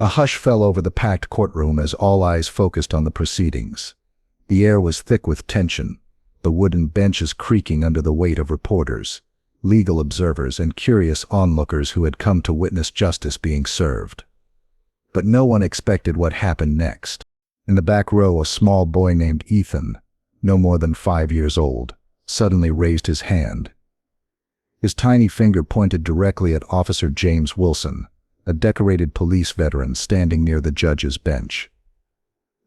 A hush fell over the packed courtroom as all eyes focused on the proceedings. The air was thick with tension, the wooden benches creaking under the weight of reporters, legal observers, and curious onlookers who had come to witness justice being served. But no one expected what happened next. In the back row, a small boy named Ethan, no more than 5 years old, suddenly raised his hand. His tiny finger pointed directly at Officer James Wilson, a decorated police veteran standing near the judge's bench.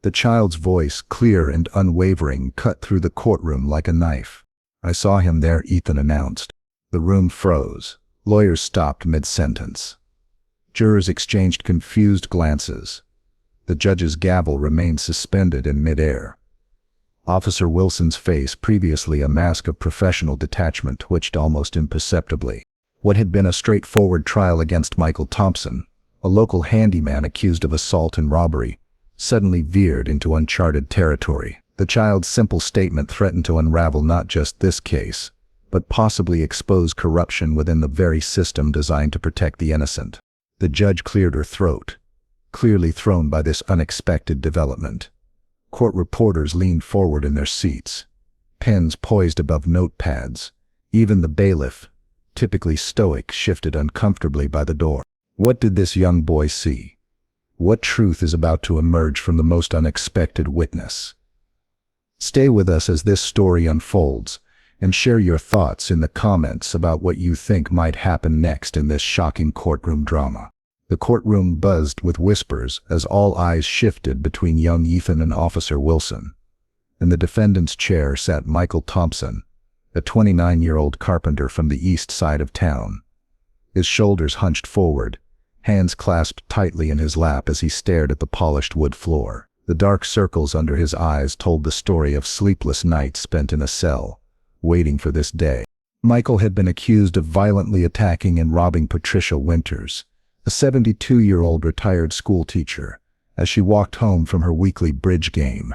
The child's voice, clear and unwavering, cut through the courtroom like a knife. "I saw him there," Ethan announced. The room froze. Lawyers stopped mid-sentence. Jurors exchanged confused glances. The judge's gavel remained suspended in midair. Officer Wilson's face, previously a mask of professional detachment, twitched almost imperceptibly. What had been a straightforward trial against Michael Thompson, a local handyman accused of assault and robbery, suddenly veered into uncharted territory. The child's simple statement threatened to unravel not just this case, but possibly expose corruption within the very system designed to protect the innocent. The judge cleared her throat, clearly thrown by this unexpected development. Court reporters leaned forward in their seats, pens poised above notepads. Even the bailiff, typically stoic, shifted uncomfortably by the door. What did this young boy see? What truth is about to emerge from the most unexpected witness? Stay with us as this story unfolds, and share your thoughts in the comments about what you think might happen next in this shocking courtroom drama. The courtroom buzzed with whispers as all eyes shifted between young Ethan and Officer Wilson. In the defendant's chair sat Michael Thompson, a 29-year-old carpenter from the east side of town. His shoulders hunched forward, hands clasped tightly in his lap as he stared at the polished wood floor. The dark circles under his eyes told the story of sleepless nights spent in a cell, waiting for this day. Michael had been accused of violently attacking and robbing Patricia Winters, a 72-year-old retired schoolteacher, as she walked home from her weekly bridge game.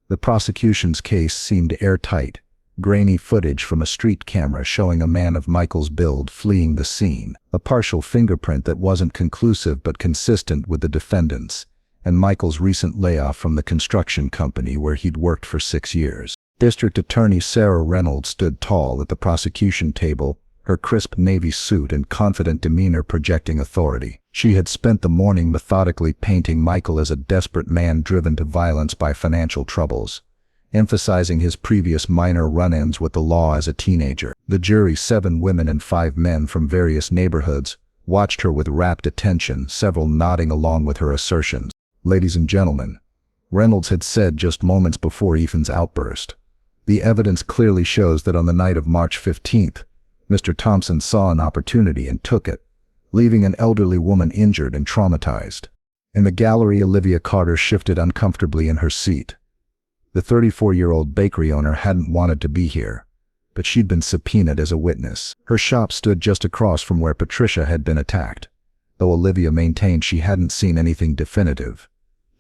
The prosecution's case seemed airtight, grainy footage from a street camera showing a man of Michael's build fleeing the scene, a partial fingerprint that wasn't conclusive but consistent with the defendant's, and Michael's recent layoff from the construction company where he'd worked for 6 years. District Attorney Sarah Reynolds stood tall at the prosecution table, her crisp navy suit and confident demeanor projecting authority. She had spent the morning methodically painting Michael as a desperate man driven to violence by financial troubles, emphasizing his previous minor run-ins with the law as a teenager. The jury, 7 women and 5 men from various neighborhoods, watched her with rapt attention, several nodding along with her assertions. "Ladies and gentlemen," Reynolds had said just moments before Ethan's outburst, "the evidence clearly shows that on the night of March 15th, Mr. Thompson saw an opportunity and took it, leaving an elderly woman injured and traumatized." In the gallery, Olivia Carter shifted uncomfortably in her seat. The 34-year-old bakery owner hadn't wanted to be here, but she'd been subpoenaed as a witness. Her shop stood just across from where Patricia had been attacked, though Olivia maintained she hadn't seen anything definitive,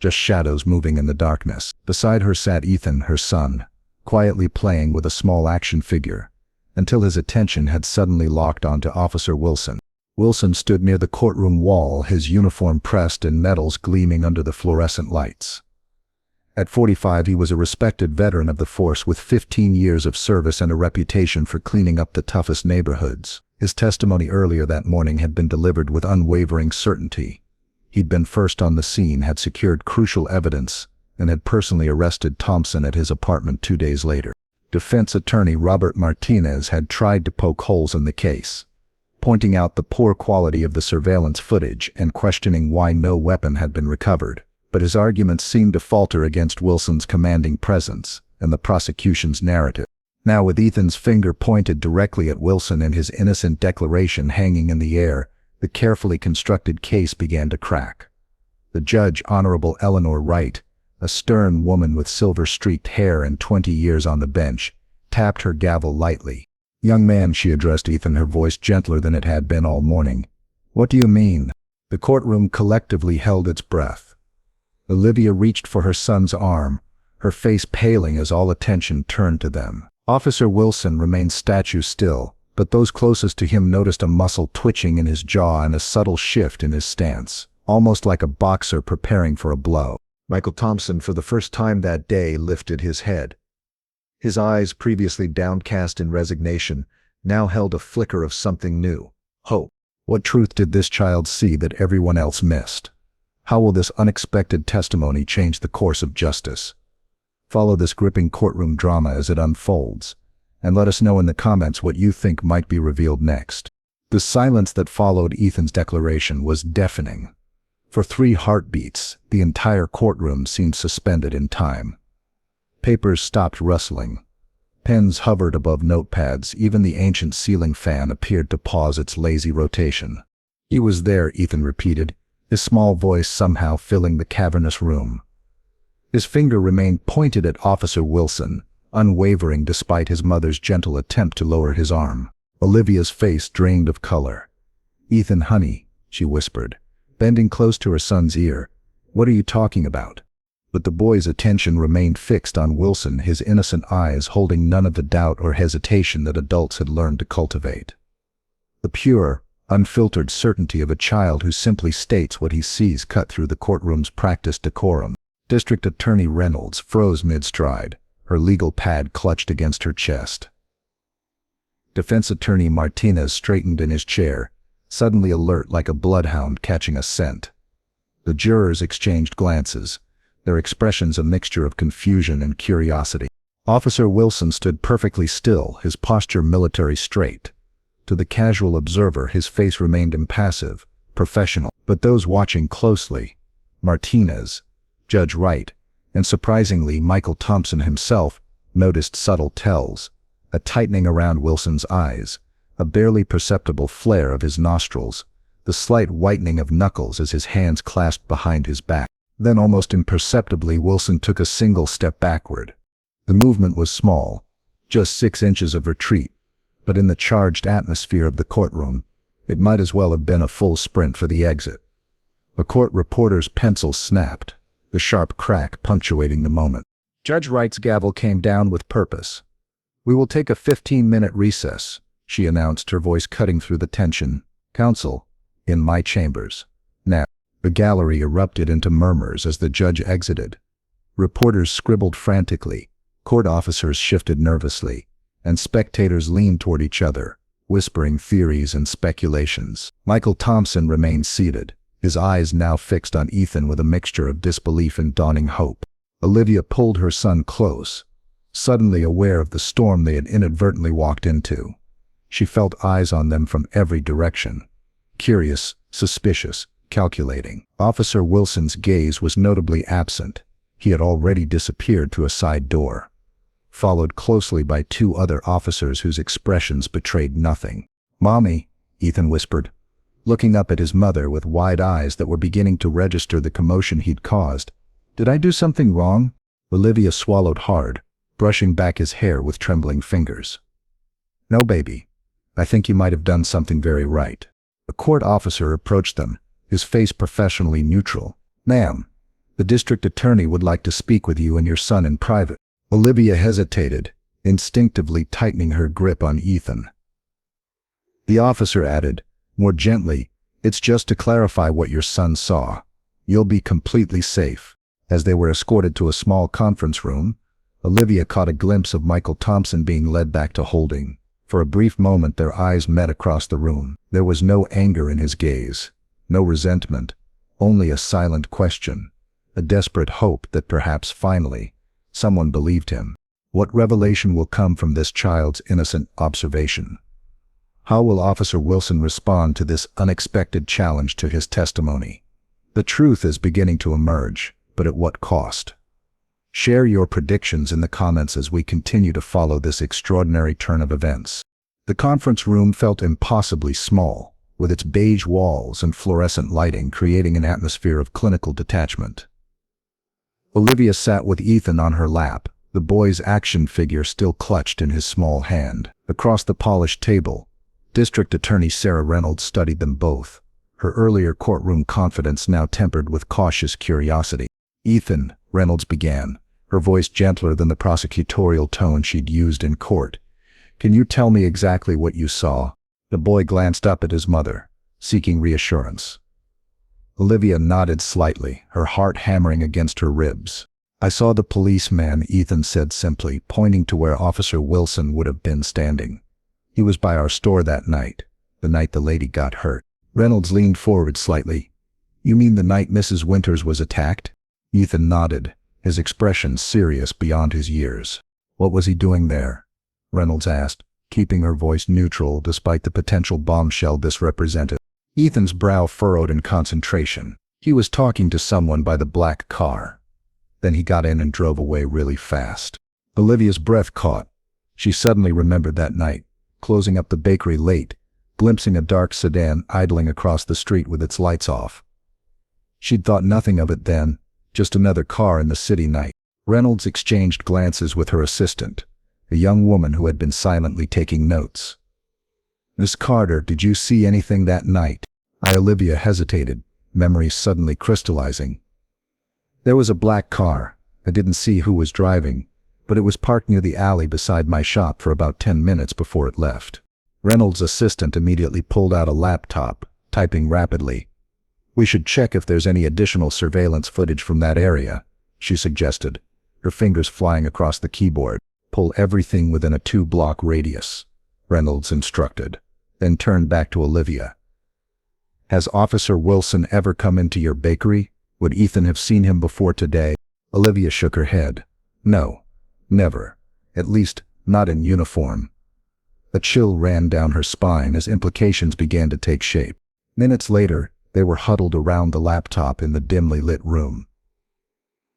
just shadows moving in the darkness. Beside her sat Ethan, her son, quietly playing with a small action figure, until his attention had suddenly locked onto Officer Wilson. Wilson stood near the courtroom wall, his uniform pressed and medals gleaming under the fluorescent lights. At 45, he was a respected veteran of the force with 15 years of service and a reputation for cleaning up the toughest neighborhoods. His testimony earlier that morning had been delivered with unwavering certainty. He'd been first on the scene, had secured crucial evidence, and had personally arrested Thompson at his apartment 2 days later. Defense attorney Robert Martinez had tried to poke holes in the case, pointing out the poor quality of the surveillance footage and questioning why no weapon had been recovered. But his arguments seemed to falter against Wilson's commanding presence and the prosecution's narrative. Now, with Ethan's finger pointed directly at Wilson and his innocent declaration hanging in the air, the carefully constructed case began to crack. The judge, Honorable Eleanor Wright, a stern woman with silver-streaked hair and 20 years on the bench, tapped her gavel lightly. "Young man," she addressed Ethan, her voice gentler than it had been all morning. "What do you mean?" The courtroom collectively held its breath. Olivia reached for her son's arm, her face paling as all attention turned to them. Officer Wilson remained statue still, but those closest to him noticed a muscle twitching in his jaw and a subtle shift in his stance, almost like a boxer preparing for a blow. Michael Thompson, for the first time that day, lifted his head. His eyes, previously downcast in resignation, now held a flicker of something new, hope. What truth did this child see that everyone else missed? How will this unexpected testimony change the course of justice? Follow this gripping courtroom drama as it unfolds, and let us know in the comments what you think might be revealed next. The silence that followed Ethan's declaration was deafening. For 3 heartbeats, the entire courtroom seemed suspended in time. Papers stopped rustling. Pens hovered above notepads. Even the ancient ceiling fan appeared to pause its lazy rotation. "He was there," Ethan repeated, his small voice somehow filling the cavernous room. His finger remained pointed at Officer Wilson, unwavering despite his mother's gentle attempt to lower his arm. Olivia's face drained of color. "Ethan, honey," she whispered, bending close to her son's ear. "What are you talking about?" But the boy's attention remained fixed on Wilson, his innocent eyes holding none of the doubt or hesitation that adults had learned to cultivate. The pure, unfiltered certainty of a child who simply states what he sees cut through the courtroom's practiced decorum. District Attorney Reynolds froze mid-stride, her legal pad clutched against her chest. Defense Attorney Martinez straightened in his chair, suddenly alert like a bloodhound catching a scent. The jurors exchanged glances, their expressions a mixture of confusion and curiosity. Officer Wilson stood perfectly still, his posture military straight. To the casual observer, his face remained impassive, professional. But those watching closely, Martinez, Judge Wright, and surprisingly Michael Thompson himself, noticed subtle tells, a tightening around Wilson's eyes, a barely perceptible flare of his nostrils, the slight whitening of knuckles as his hands clasped behind his back. Then almost imperceptibly Wilson took a single step backward. The movement was small, just 6 inches of retreat, but in the charged atmosphere of the courtroom, it might as well have been a full sprint for the exit. A court reporter's pencil snapped, the sharp crack punctuating the moment. Judge Wright's gavel came down with purpose. "We will take a 15-minute recess," she announced, her voice cutting through the tension. "Counsel, in my chambers. Now." The gallery erupted into murmurs as the judge exited. Reporters scribbled frantically, court officers shifted nervously, and spectators leaned toward each other, whispering theories and speculations. Michael Thompson remained seated, his eyes now fixed on Ethan with a mixture of disbelief and dawning hope. Olivia pulled her son close, suddenly aware of the storm they had inadvertently walked into. She felt eyes on them from every direction. Curious, suspicious, calculating. Officer Wilson's gaze was notably absent. He had already disappeared to a side door, followed closely by 2 other officers whose expressions betrayed nothing. "Mommy," Ethan whispered, looking up at his mother with wide eyes that were beginning to register the commotion he'd caused. "Did I do something wrong?" Olivia swallowed hard, brushing back his hair with trembling fingers. "No, baby. I think you might have done something very right." A court officer approached them, his face professionally neutral. "Ma'am, the district attorney would like to speak with you and your son in private." Olivia hesitated, instinctively tightening her grip on Ethan. The officer added, more gently, "It's just to clarify what your son saw. You'll be completely safe." As they were escorted to a small conference room, Olivia caught a glimpse of Michael Thompson being led back to holding. For a brief moment their eyes met across the room. There was no anger in his gaze, no resentment, only a silent question, a desperate hope that perhaps finally, someone believed him. What revelation will come from this child's innocent observation? How will Officer Wilson respond to this unexpected challenge to his testimony? The truth is beginning to emerge, but at what cost? Share your predictions in the comments as we continue to follow this extraordinary turn of events. The conference room felt impossibly small, with its beige walls and fluorescent lighting creating an atmosphere of clinical detachment. Olivia sat with Ethan on her lap, the boy's action figure still clutched in his small hand. Across the polished table, District Attorney Sarah Reynolds studied them both, her earlier courtroom confidence now tempered with cautious curiosity. "Ethan," Reynolds began, her voice gentler than the prosecutorial tone she'd used in court, "can you tell me exactly what you saw?" The boy glanced up at his mother, seeking reassurance. Olivia nodded slightly, her heart hammering against her ribs. "I saw the policeman," Ethan said simply, pointing to where Officer Wilson would have been standing. "He was by our store that night, the night the lady got hurt." Reynolds leaned forward slightly. "You mean the night Mrs. Winters was attacked?" Ethan nodded, his expression serious beyond his years. "What was he doing there?" Reynolds asked, keeping her voice neutral despite the potential bombshell this represented. Ethan's brow furrowed in concentration. He was talking to someone by the black car. Then he got in and drove away really fast. Olivia's breath caught. She suddenly remembered that night, closing up the bakery late, glimpsing a dark sedan idling across the street with its lights off. She'd thought nothing of it then, just another car in the city night. Reynolds exchanged glances with her assistant, a young woman who had been silently taking notes. "Miss Carter, did you see anything that night?" Olivia hesitated, memories suddenly crystallizing. "There was a black car. I didn't see who was driving, but it was parked near the alley beside my shop for about 10 minutes before it left." Reynolds' assistant immediately pulled out a laptop, typing rapidly. "We should check if there's any additional surveillance footage from that area," she suggested, her fingers flying across the keyboard. "Pull everything within a 2-block radius," Reynolds instructed, then turned back to Olivia. "Has Officer Wilson ever come into your bakery? Would Ethan have seen him before today?" Olivia shook her head. "No, never. At least, not in uniform." A chill ran down her spine as implications began to take shape. Minutes later, they were huddled around the laptop in the dimly lit room.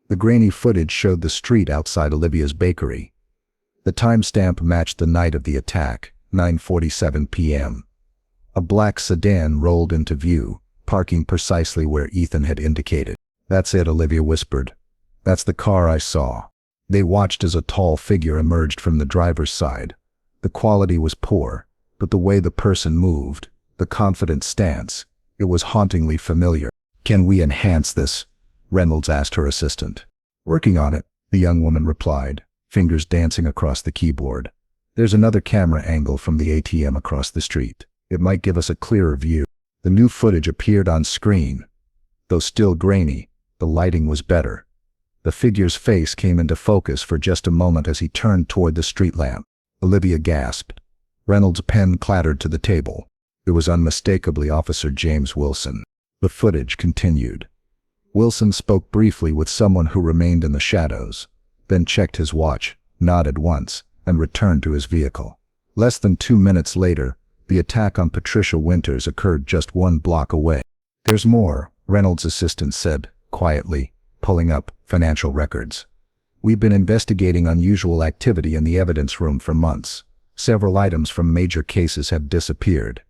The grainy footage showed the street outside Olivia's bakery. The timestamp matched the night of the attack, 9:47 p.m. A black sedan rolled into view, parking precisely where Ethan had indicated. "That's it," Olivia whispered. "That's the car I saw." They watched as a tall figure emerged from the driver's side. The quality was poor, but the way the person moved, the confident stance, it was hauntingly familiar. "Can we enhance this?" Reynolds asked her assistant. "Working on it," the young woman replied, fingers dancing across the keyboard. "There's another camera angle from the ATM across the street. It might give us a clearer view." The new footage appeared on screen. Though still grainy, the lighting was better. The figure's face came into focus for just a moment as he turned toward the street lamp. Olivia gasped. Reynolds' pen clattered to the table. It was unmistakably Officer James Wilson. The footage continued. Wilson spoke briefly with someone who remained in the shadows, then checked his watch, nodded once, and returned to his vehicle. Less than 2 minutes later, the attack on Patricia Winters occurred just 1 block away. "There's more," Reynolds' assistant said, quietly, pulling up financial records. "We've been investigating unusual activity in the evidence room for months. Several items from major cases have disappeared,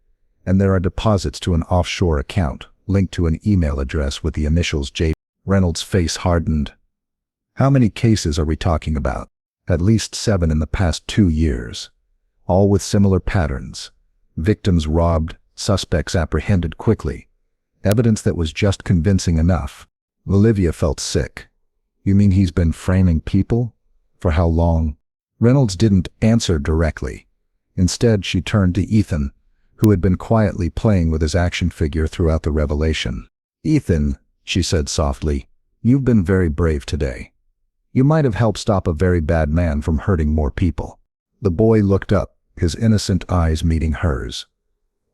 and there are deposits to an offshore account linked to an email address with the initials J. Reynolds' face hardened. "How many cases are we talking about?" "At least 7 in the past 2 years. All with similar patterns. Victims robbed, suspects apprehended quickly. Evidence that was just convincing enough." Olivia felt sick. "You mean he's been framing people? For how long?" Reynolds didn't answer directly. Instead, she turned to Ethan, who had been quietly playing with his action figure throughout the revelation. "Ethan," she said softly, "you've been very brave today. You might have helped stop a very bad man from hurting more people." The boy looked up, his innocent eyes meeting hers.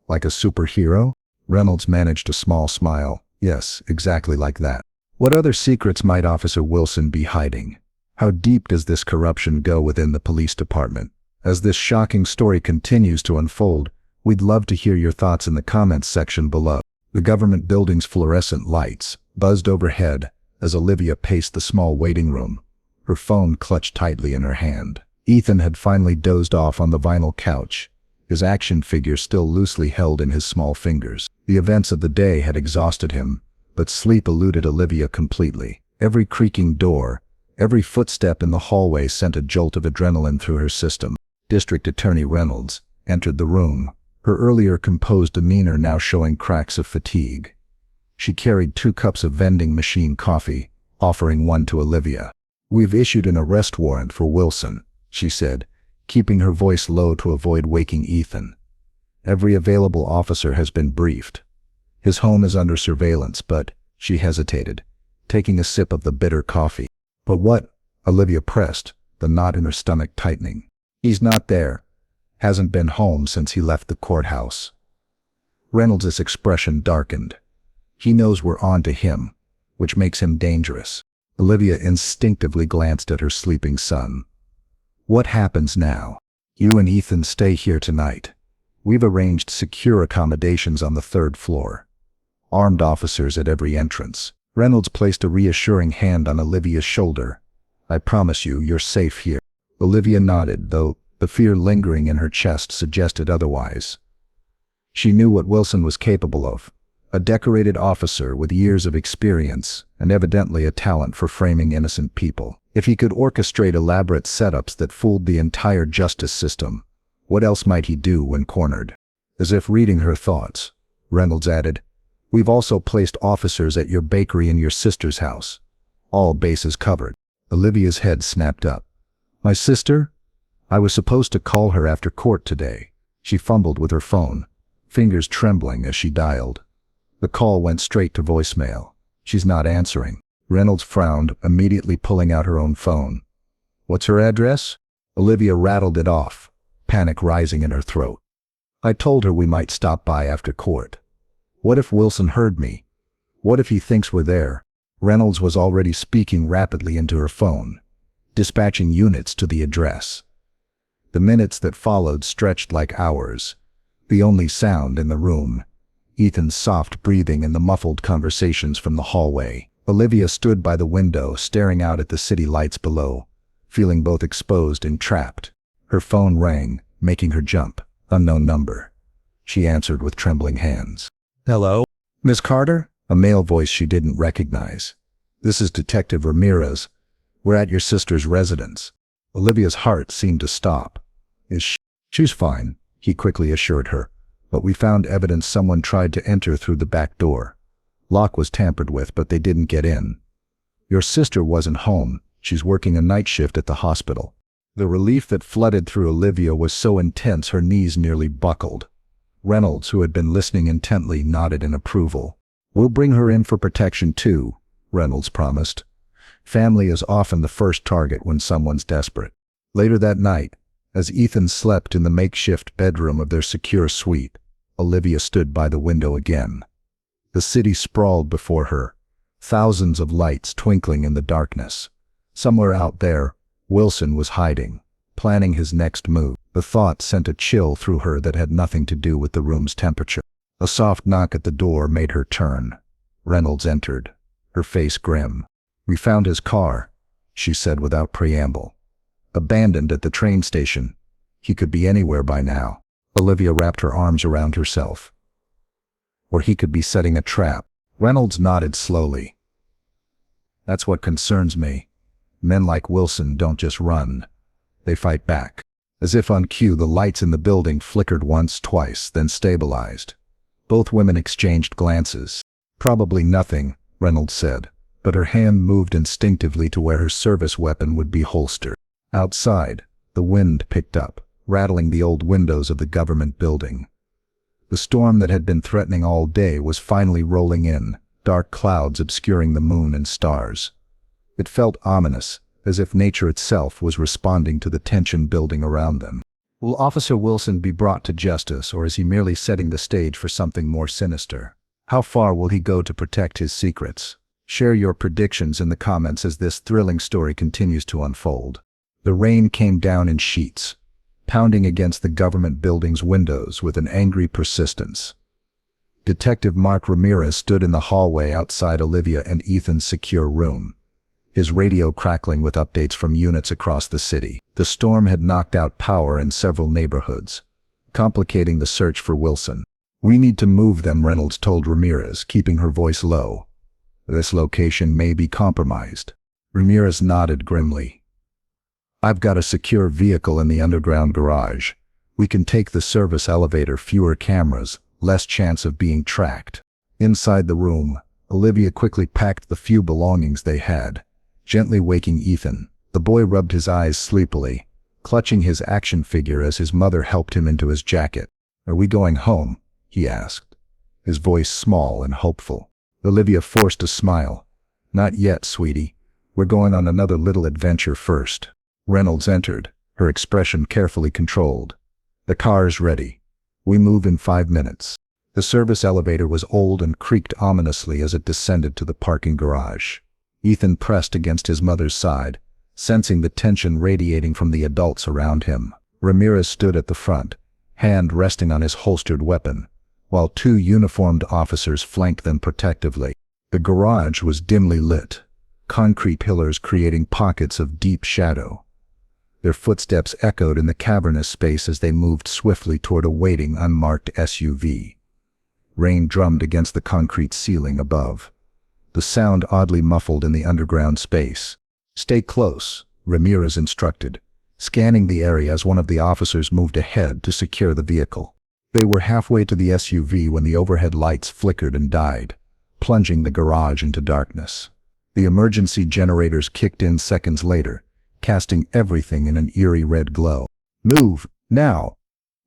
"Like a superhero?" Reynolds managed a small smile. "Yes, exactly like that." "What other secrets might Officer Wilson be hiding? How deep does this corruption go within the police department?" As this shocking story continues to unfold, we'd love to hear your thoughts in the comments section below. The government building's fluorescent lights buzzed overhead as Olivia paced the small waiting room, her phone clutched tightly in her hand. Ethan had finally dozed off on the vinyl couch, his action figure still loosely held in his small fingers. The events of the day had exhausted him, but sleep eluded Olivia completely. Every creaking door, every footstep in the hallway sent a jolt of adrenaline through her system. District Attorney Reynolds entered the room, her earlier composed demeanor now showing cracks of fatigue. She carried 2 cups of vending machine coffee, offering one to Olivia. "We've issued an arrest warrant for Wilson," she said, keeping her voice low to avoid waking Ethan. "Every available officer has been briefed. His home is under surveillance, but she hesitated, taking a sip of the bitter coffee. But what? Olivia pressed, the knot in her stomach tightening. He's not there. Hasn't been home since he left the courthouse. Reynolds' expression darkened. He knows we're on to him, which makes him dangerous. Olivia instinctively glanced at her sleeping son. What happens now? You and Ethan stay here tonight. We've arranged secure accommodations on the 3rd floor. Armed officers at every entrance. Reynolds placed a reassuring hand on Olivia's shoulder. I promise you, you're safe here. Olivia nodded, though the fear lingering in her chest suggested otherwise. She knew what Wilson was capable of. A decorated officer with years of experience and evidently a talent for framing innocent people. If he could orchestrate elaborate setups that fooled the entire justice system, what else might he do when cornered? As if reading her thoughts, Reynolds added, We've also placed officers at your bakery and your sister's house. All bases covered. Olivia's head snapped up. My sister? I was supposed to call her after court today. She fumbled with her phone, fingers trembling as she dialed. The call went straight to voicemail. She's not answering. Reynolds frowned, immediately pulling out her own phone. What's her address? Olivia rattled it off, panic rising in her throat. I told her we might stop by after court. What if Wilson heard me? What if he thinks we're there? Reynolds was already speaking rapidly into her phone, dispatching units to the address. The minutes that followed stretched like hours. The only sound in the room, Ethan's soft breathing and the muffled conversations from the hallway. Olivia stood by the window, staring out at the city lights below, feeling both exposed and trapped. Her phone rang, making her jump. Unknown number. She answered with trembling hands. Hello? Miss Carter? A male voice she didn't recognize. This is Detective Ramirez. We're at your sister's residence. Olivia's heart seemed to stop. She's fine, he quickly assured her, but we found evidence someone tried to enter through the back door. Lock was tampered with, but they didn't get in. Your sister wasn't home. She's working a night shift at the hospital. The relief that flooded through Olivia was so intense her knees nearly buckled. Reynolds, who had been listening intently, nodded in approval. We'll bring her in for protection too, Reynolds promised. Family is often the first target when someone's desperate. Later that night, as Ethan slept in the makeshift bedroom of their secure suite, Olivia stood by the window again. The city sprawled before her, thousands of lights twinkling in the darkness. Somewhere out there, Wilson was hiding, planning his next move. The thought sent a chill through her that had nothing to do with the room's temperature. A soft knock at the door made her turn. Reynolds entered, her face grim. We found his car, she said without preamble. Abandoned at the train station. He could be anywhere by now. Olivia wrapped her arms around herself. Or he could be setting a trap. Reynolds nodded slowly. That's what concerns me. Men like Wilson don't just run. They fight back. As if on cue, the lights in the building flickered once, twice, then stabilized. Both women exchanged glances. Probably nothing, Reynolds said, but her hand moved instinctively to where her service weapon would be holstered. Outside, the wind picked up, rattling the old windows of the government building. The storm that had been threatening all day was finally rolling in, dark clouds obscuring the moon and stars. It felt ominous, as if nature itself was responding to the tension building around them. Will Officer Wilson be brought to justice, or is he merely setting the stage for something more sinister? How far will he go to protect his secrets? Share your predictions in the comments as this thrilling story continues to unfold. The rain came down in sheets, pounding against the government building's windows with an angry persistence. Detective Mark Ramirez stood in the hallway outside Olivia and Ethan's secure room, his radio crackling with updates from units across the city. The storm had knocked out power in several neighborhoods, complicating the search for Wilson. We need to move them, Reynolds told Ramirez, keeping her voice low. This location may be compromised. Ramirez nodded grimly. I've got a secure vehicle in the underground garage. We can take the service elevator, fewer cameras, less chance of being tracked. Inside the room, Olivia quickly packed the few belongings they had, gently waking Ethan. The boy rubbed his eyes sleepily, clutching his action figure as his mother helped him into his jacket. Are we going home? He asked. his voice small and hopeful. Olivia forced a smile. "Not yet, sweetie. We're going on another little adventure first." Reynolds entered, her expression carefully controlled. "The car's ready. We move in 5 minutes." The service elevator was old and creaked ominously as it descended to the parking garage. Ethan pressed against his mother's side, sensing the tension radiating from the adults around him. Ramirez stood at the front, hand resting on his holstered weapon, while 2 uniformed officers flanked them protectively. The garage was dimly lit, concrete pillars creating pockets of deep shadow. Their footsteps echoed in the cavernous space as they moved swiftly toward a waiting, unmarked SUV. Rain drummed against the concrete ceiling above, the sound oddly muffled in the underground space. "Stay close," Ramirez instructed, scanning the area as one of the officers moved ahead to secure the vehicle. They were halfway to the SUV when the overhead lights flickered and died, plunging the garage into darkness. The emergency generators kicked in seconds later, casting everything in an eerie red glow. "Move, now!"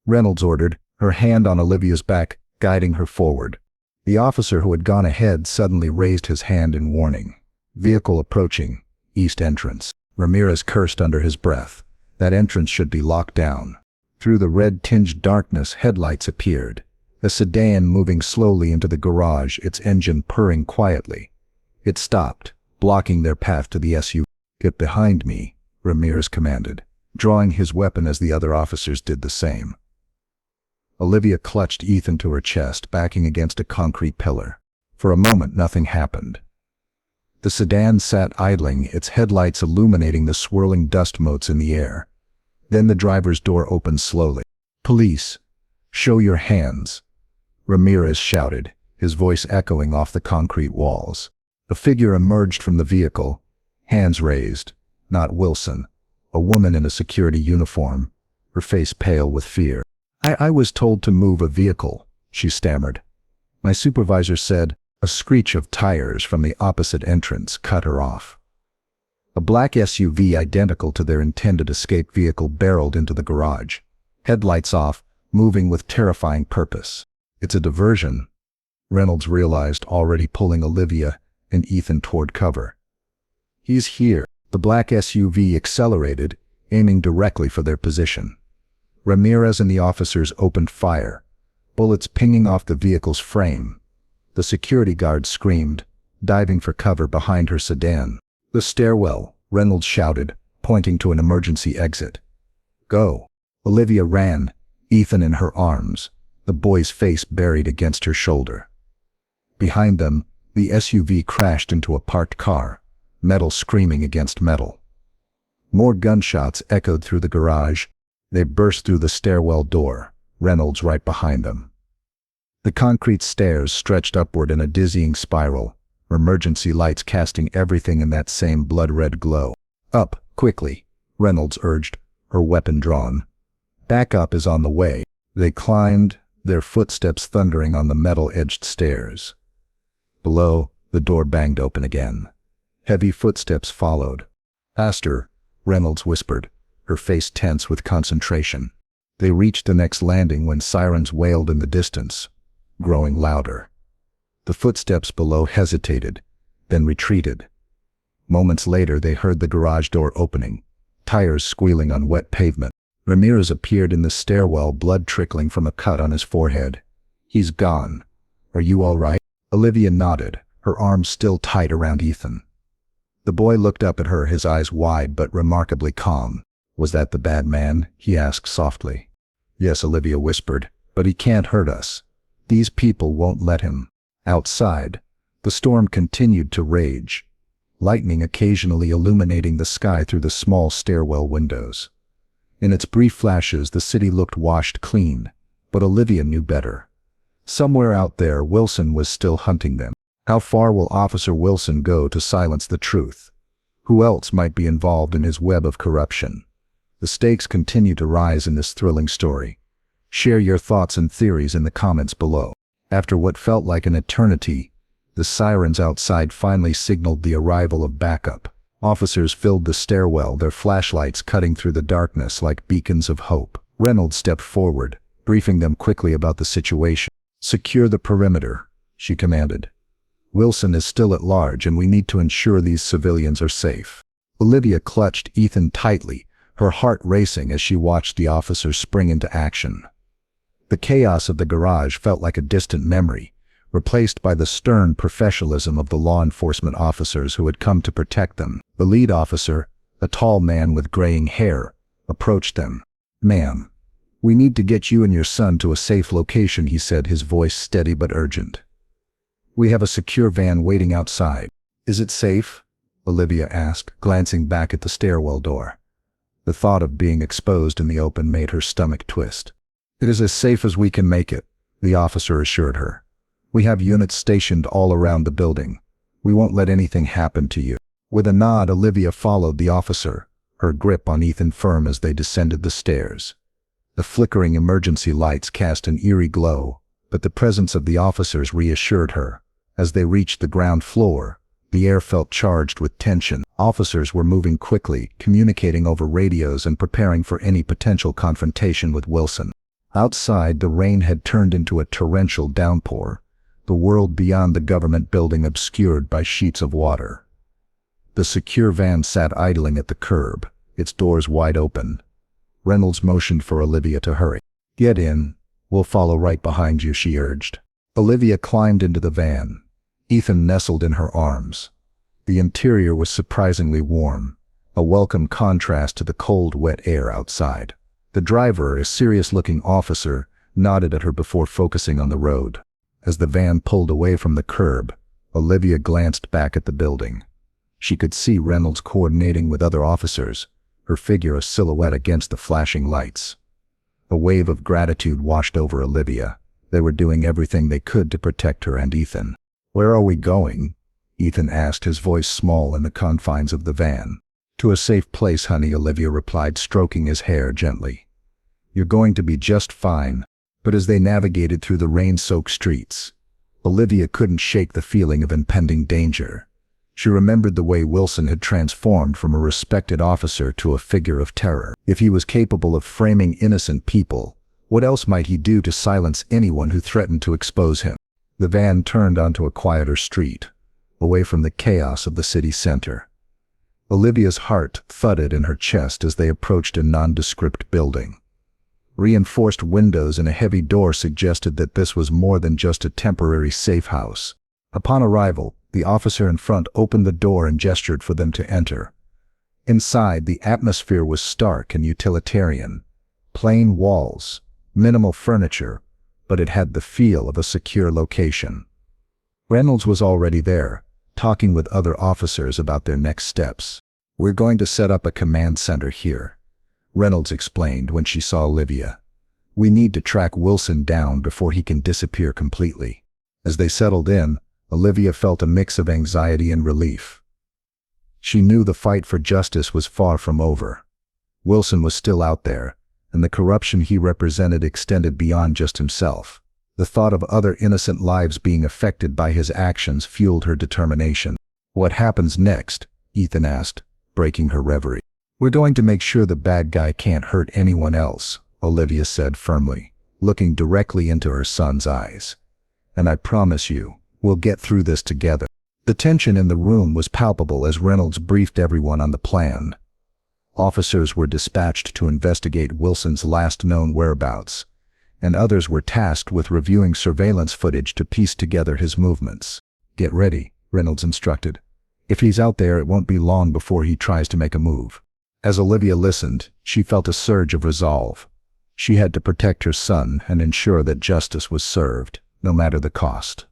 Reynolds ordered, her hand on Olivia's back, guiding her forward. The officer who had gone ahead suddenly raised his hand in warning. "Vehicle approaching, east entrance." Ramirez cursed under his breath. That entrance should be locked down. Through the red-tinged darkness, headlights appeared. A sedan moving slowly into the garage, its engine purring quietly. It stopped, blocking their path to the SUV. "Get behind me," Ramirez commanded, drawing his weapon as the other officers did the same. Olivia clutched Ethan to her chest, backing against a concrete pillar. For a moment, nothing happened. The sedan sat idling, its headlights illuminating the swirling dust motes in the air. Then the driver's door opened slowly. "Police, show your hands," Ramirez shouted, his voice echoing off the concrete walls. A figure emerged from the vehicle, hands raised. Not Wilson, a woman in a security uniform, her face pale with fear. I was told to move a vehicle," she stammered. "My supervisor said." A screech of tires from the opposite entrance cut her off. A black SUV identical to their intended escape vehicle barreled into the garage, headlights off, moving with terrifying purpose. "It's a diversion," Reynolds realized, already pulling Olivia and Ethan toward cover. "He's here." The black SUV accelerated, aiming directly for their position. Ramirez and the officers opened fire, bullets pinging off the vehicle's frame. The security guard screamed, diving for cover behind her sedan. "The stairwell," Reynolds shouted, pointing to an emergency exit. "Go." Olivia ran, Ethan in her arms, the boy's face buried against her shoulder. Behind them, the SUV crashed into a parked car, metal screaming against metal. More gunshots echoed through the garage. They burst through the stairwell door, Reynolds right behind them. The concrete stairs stretched upward in a dizzying spiral, emergency lights casting everything in that same blood-red glow. "Up, quickly," Reynolds urged, her weapon drawn. "Backup is on the way." They climbed, their footsteps thundering on the metal-edged stairs. Below, the door banged open again. Heavy footsteps followed. "Faster," Reynolds whispered, her face tense with concentration. They reached the next landing when sirens wailed in the distance, growing louder. The footsteps below hesitated, then retreated. Moments later, they heard the garage door opening, tires squealing on wet pavement. Ramirez appeared in the stairwell, blood trickling from a cut on his forehead. "He's gone. Are you all right?" Olivia nodded, her arms still tight around Ethan. The boy looked up at her, his eyes wide but remarkably calm. "Was that the bad man?" he asked softly. "Yes," Olivia whispered, "but he can't hurt us. These people won't let him." Outside, the storm continued to rage, lightning occasionally illuminating the sky through the small stairwell windows. In its brief flashes, the city looked washed clean, but Olivia knew better. Somewhere out there, Wilson was still hunting them. How far will Officer Wilson go to silence the truth? Who else might be involved in his web of corruption? The stakes continue to rise in this thrilling story. Share your thoughts and theories in the comments below. After what felt like an eternity, the sirens outside finally signaled the arrival of backup. Officers filled the stairwell, their flashlights cutting through the darkness like beacons of hope. Reynolds stepped forward, briefing them quickly about the situation. "Secure the perimeter," she commanded. "Wilson is still at large and we need to ensure these civilians are safe." Olivia clutched Ethan tightly, her heart racing as she watched the officers spring into action. The chaos of the garage felt like a distant memory, replaced by the stern professionalism of the law enforcement officers who had come to protect them. The lead officer, a tall man with graying hair, approached them. "Ma'am, we need to get you and your son to a safe location," he said, his voice steady but urgent. "We have a secure van waiting outside." "Is it safe?" Olivia asked, glancing back at the stairwell door. The thought of being exposed in the open made her stomach twist. "It is as safe as we can make it," the officer assured her. "We have units stationed all around the building. We won't let anything happen to you." With a nod, Olivia followed the officer, her grip on Ethan firm as they descended the stairs. The flickering emergency lights cast an eerie glow, but the presence of the officers reassured her. As they reached the ground floor, the air felt charged with tension. Officers were moving quickly, communicating over radios and preparing for any potential confrontation with Wilson. Outside, the rain had turned into a torrential downpour, the world beyond the government building obscured by sheets of water. The secure van sat idling at the curb, its doors wide open. Reynolds motioned for Olivia to hurry. "Get in. We'll follow right behind you," she urged. Olivia climbed into the van. Ethan nestled in her arms. The interior was surprisingly warm, a welcome contrast to the cold, wet air outside. The driver, a serious-looking officer, nodded at her before focusing on the road. As the van pulled away from the curb, Olivia glanced back at the building. She could see Reynolds coordinating with other officers, her figure a silhouette against the flashing lights. A wave of gratitude washed over Olivia. They were doing everything they could to protect her and Ethan. "Where are we going?" Ethan asked, his voice small in the confines of the van. "To a safe place, honey," Olivia replied, stroking his hair gently. "You're going to be just fine." But as they navigated through the rain-soaked streets, Olivia couldn't shake the feeling of impending danger. She remembered the way Wilson had transformed from a respected officer to a figure of terror. If he was capable of framing innocent people, what else might he do to silence anyone who threatened to expose him? The van turned onto a quieter street, away from the chaos of the city center. Olivia's heart thudded in her chest as they approached a nondescript building. Reinforced windows and a heavy door suggested that this was more than just a temporary safe house. Upon arrival, the officer in front opened the door and gestured for them to enter. Inside, the atmosphere was stark and utilitarian. Plain walls, minimal furniture, but it had the feel of a secure location. Reynolds was already there, talking with other officers about their next steps. "We're going to set up a command center here," Reynolds explained when she saw Olivia. "We need to track Wilson down before he can disappear completely." As they settled in, Olivia felt a mix of anxiety and relief. She knew the fight for justice was far from over. Wilson was still out there, and the corruption he represented extended beyond just himself. The thought of other innocent lives being affected by his actions fueled her determination. "What happens next?" Ethan asked, breaking her reverie. "We're going to make sure the bad guy can't hurt anyone else," Olivia said firmly, looking directly into her son's eyes. "And I promise you, we'll get through this together." The tension in the room was palpable as Reynolds briefed everyone on the plan. Officers were dispatched to investigate Wilson's last known whereabouts, and others were tasked with reviewing surveillance footage to piece together his movements. "Get ready," Reynolds instructed. "If he's out there, it won't be long before he tries to make a move." As Olivia listened, she felt a surge of resolve. She had to protect her son and ensure that justice was served, no matter the cost.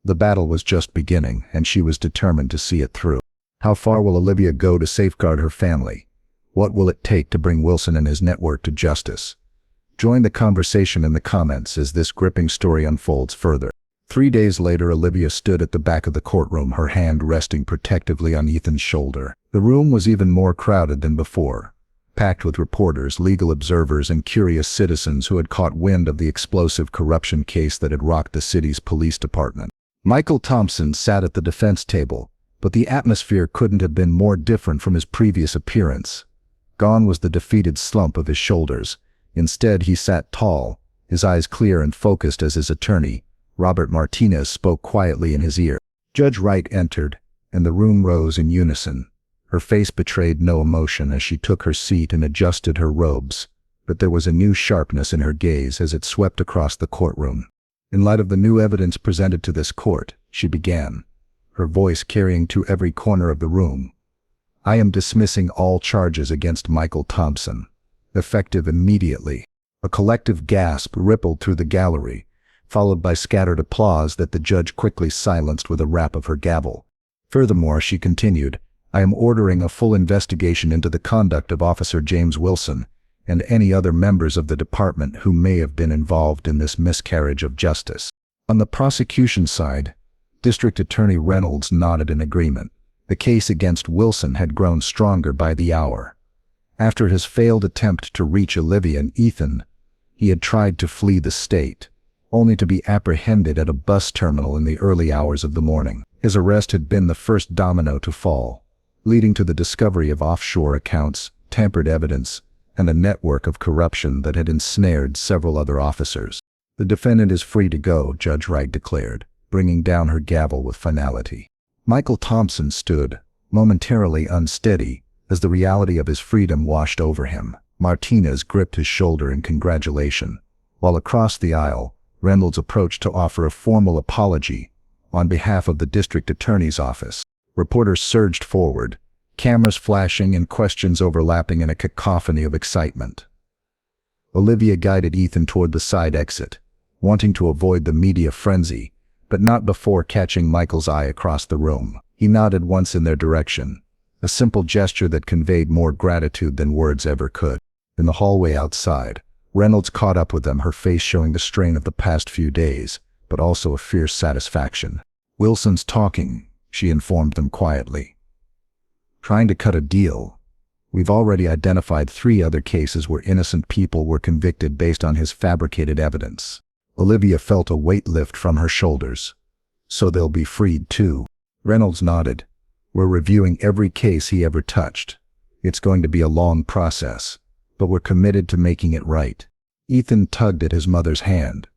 The battle was just beginning, and she was determined to see it through. How far will Olivia go to safeguard her family? What will it take to bring Wilson and his network to justice? Join the conversation in the comments as this gripping story unfolds further. 3 days later, Olivia stood at the back of the courtroom, her hand resting protectively on Ethan's shoulder. The room was even more crowded than before, packed with reporters, legal observers, and curious citizens who had caught wind of the explosive corruption case that had rocked the city's police department. Michael Thompson sat at the defense table, but the atmosphere couldn't have been more different from his previous appearance. Gone was the defeated slump of his shoulders. Instead, he sat tall, His eyes clear and focused as his attorney, Robert Martinez, spoke quietly in his ear. Judge Wright entered, and the room rose in unison. Her face betrayed no emotion as she took her seat and adjusted her robes, but there was a new sharpness in her gaze as it swept across the courtroom. In light of the new evidence presented to this court, she began, her voice carrying to every corner of the room. I am dismissing all charges against Michael Thompson, effective immediately. A collective gasp rippled through the gallery, followed by scattered applause that the judge quickly silenced with a rap of her gavel. Furthermore, she continued, I am ordering a full investigation into the conduct of Officer James Wilson and any other members of the department who may have been involved in this miscarriage of justice. On the prosecution side, District Attorney Reynolds nodded in agreement. The case against Wilson had grown stronger by the hour. After his failed attempt to reach Olivia and Ethan, he had tried to flee the state, only to be apprehended at a bus terminal in the early hours of the morning. His arrest had been the first domino to fall, leading to the discovery of offshore accounts, tampered evidence, and a network of corruption that had ensnared several other officers. The defendant is free to go, Judge Wright declared, bringing down her gavel with finality. Michael Thompson stood, momentarily unsteady, as the reality of his freedom washed over him. Martinez gripped his shoulder in congratulation, while across the aisle, Reynolds approached to offer a formal apology on behalf of the district attorney's office. Reporters surged forward, cameras flashing and questions overlapping in a cacophony of excitement. Olivia guided Ethan toward the side exit, wanting to avoid the media frenzy, but not before catching Michael's eye across the room. He nodded once in their direction, a simple gesture that conveyed more gratitude than words ever could. In the hallway outside, Reynolds caught up with them, her face showing the strain of the past few days, but also a fierce satisfaction. Wilson's talking, she informed them quietly. Trying to cut a deal. We've already identified 3 other cases where innocent people were convicted based on his fabricated evidence. Olivia felt a weight lift from her shoulders. So they'll be freed too. Reynolds nodded. We're reviewing every case he ever touched. It's going to be a long process, but we're committed to making it right. Ethan tugged at his mother's hand.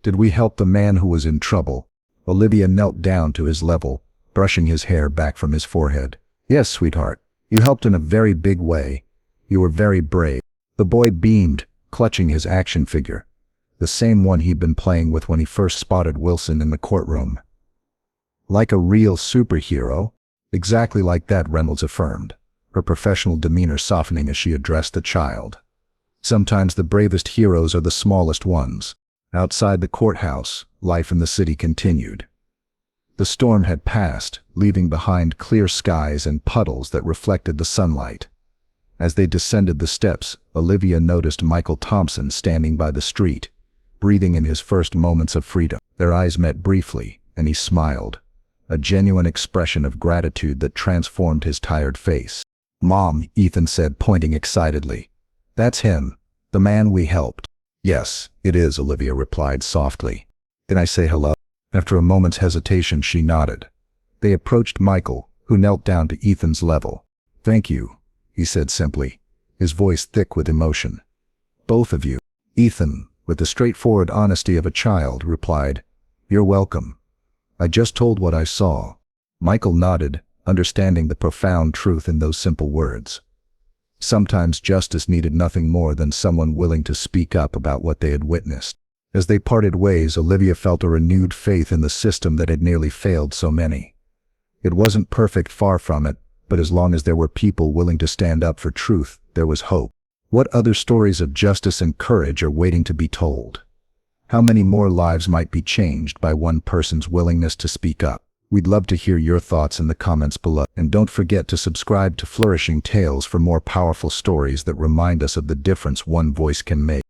Did we help the man who was in trouble? Olivia knelt down to his level, brushing his hair back from his forehead. Yes, sweetheart. You helped in a very big way. You were very brave. The boy beamed, clutching his action figure, the same one he'd been playing with when he first spotted Wilson in the courtroom. Like a real superhero? Exactly like that, Reynolds affirmed, her professional demeanor softening as she addressed the child. Sometimes the bravest heroes are the smallest ones. Outside the courthouse, life in the city continued. The storm had passed, leaving behind clear skies and puddles that reflected the sunlight. As they descended the steps, Olivia noticed Michael Thompson standing by the street, breathing in his first moments of freedom. Their eyes met briefly, and he smiled, a genuine expression of gratitude that transformed his tired face. Mom, Ethan said, pointing excitedly. That's him, the man we helped. Yes, it is, Olivia replied softly. Can I say hello? After a moment's hesitation, she nodded. They approached Michael, who knelt down to Ethan's level. Thank you, he said simply, his voice thick with emotion. Both of you. Ethan, with the straightforward honesty of a child, replied, You're welcome. I just told what I saw. Michael nodded, understanding the profound truth in those simple words. Sometimes justice needed nothing more than someone willing to speak up about what they had witnessed. As they parted ways, Olivia felt a renewed faith in the system that had nearly failed so many. It wasn't perfect, far from it, but as long as there were people willing to stand up for truth, there was hope. What other stories of justice and courage are waiting to be told? How many more lives might be changed by one person's willingness to speak up? We'd love to hear your thoughts in the comments below. And don't forget to subscribe to Flourishing Tales for more powerful stories that remind us of the difference one voice can make.